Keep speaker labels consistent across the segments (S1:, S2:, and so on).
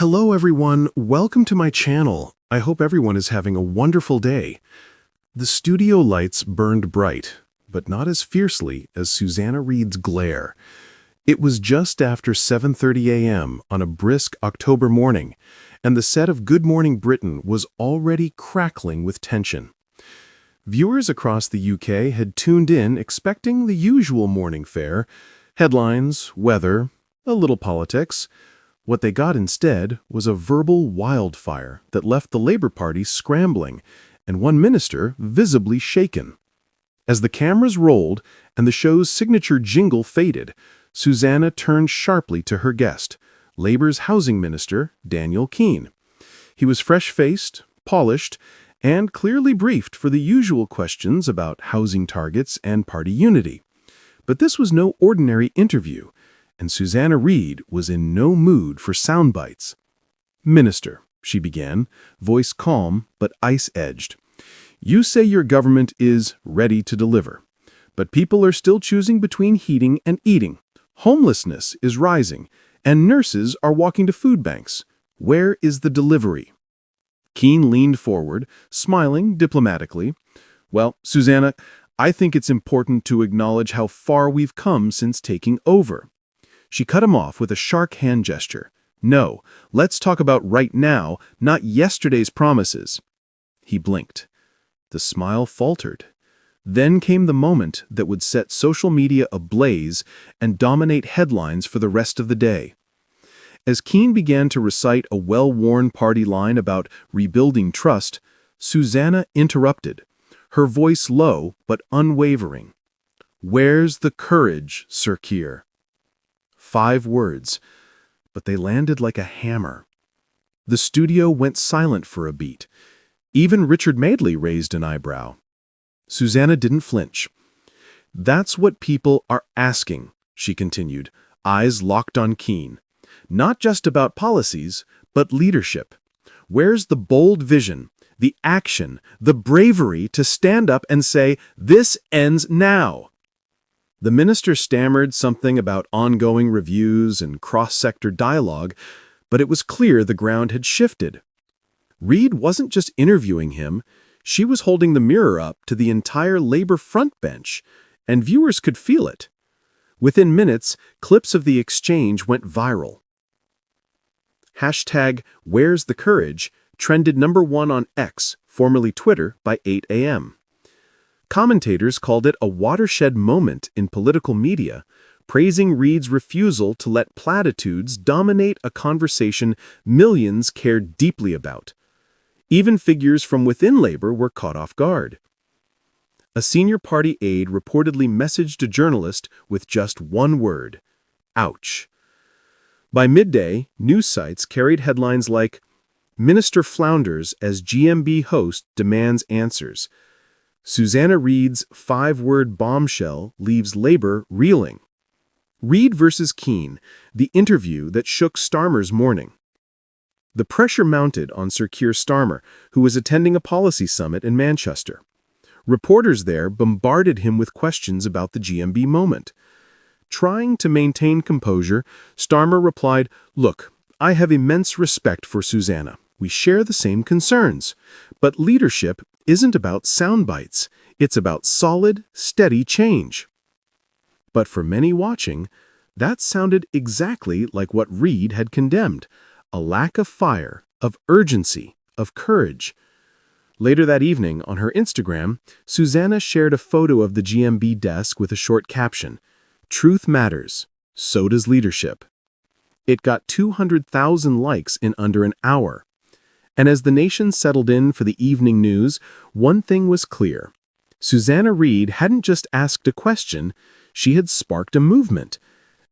S1: Hello everyone, welcome to my channel. I hope everyone is having a wonderful day. The studio lights burned bright, but not as fiercely as Susanna Reid's glare. It was just after 7:30 a.m. on a brisk October morning, and the set of Good Morning Britain was already crackling with tension. Viewers across the UK had tuned in expecting the usual morning fare: headlines, weather, a little politics. What they got instead was a verbal wildfire that left the Labour Party scrambling and one minister visibly shaken. As the cameras rolled and the show's signature jingle faded, Susanna turned sharply to her guest, Labour's housing minister, Daniel Keane. He was fresh-faced, polished, and clearly briefed for the usual questions about housing targets and party unity. But this was no ordinary interview, and Susanna Reid was in no mood for sound bites. "Minister," she began, voice calm but ice-edged, "you say your government is ready to deliver, but people are still choosing between heating and eating. Homelessness is rising, and nurses are walking to food banks. Where is the delivery?" Keane leaned forward, smiling diplomatically. "Well, Susanna, I think it's important to acknowledge how far we've come since taking over." She cut him off with a sharp hand gesture. "No, let's talk about right now, not yesterday's promises." He blinked. The smile faltered. Then came the moment that would set social media ablaze and dominate headlines for the rest of the day. As Keane began to recite a well-worn party line about rebuilding trust, Susanna interrupted, her voice low but unwavering. "Where's the courage, Sir Keir?" 5 words, but they landed like a hammer. The studio went silent for a beat. Even Richard Madeley raised an eyebrow. Susanna didn't flinch. "That's what people are asking," she continued, eyes locked on Keane. "Not just about policies, but leadership. Where's the bold vision, the action, the bravery to stand up and say, 'This ends now'?" The minister stammered something about ongoing reviews and cross-sector dialogue, but it was clear the ground had shifted. Reid wasn't just interviewing him, she was holding the mirror up to the entire Labour front bench, and viewers could feel it. Within minutes, clips of the exchange went viral. #Where'sTheCourage trended #1 on X, formerly Twitter, by 8 a.m. Commentators called it a watershed moment in political media, praising Reid's refusal to let platitudes dominate a conversation millions cared deeply about. Even figures from within Labour were caught off guard. A senior party aide reportedly messaged a journalist with just one word: "Ouch." By midday, news sites carried headlines like, "Minister flounders as GMB host demands answers." Susanna Reid's 5-word bombshell leaves Labour reeling. Reid versus Keane, the interview that shook Starmer's morning. The pressure mounted on Sir Keir Starmer, who was attending a policy summit in Manchester. Reporters there bombarded him with questions about the GMB moment. Trying to maintain composure, Starmer replied, "Look, I have immense respect for Susanna. We share the same concerns. But leadership isn't about sound bites. It's about solid, steady change." But for many watching, that sounded exactly like what Reid had condemned: a lack of fire, of urgency, of courage. Later that evening, on her Instagram, Susanna shared a photo of the GMB desk with a short caption: "Truth matters, so does leadership." It got 200,000 likes in under an hour. And as the nation settled in for the evening news, one thing was clear. Susanna Reid hadn't just asked a question, she had sparked a movement.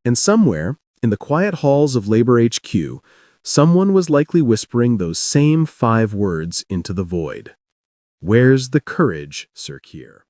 S1: And somewhere, in the quiet halls of Labour HQ, someone was likely whispering those same 5 words into the void. "Where's the courage, Sir Keir?"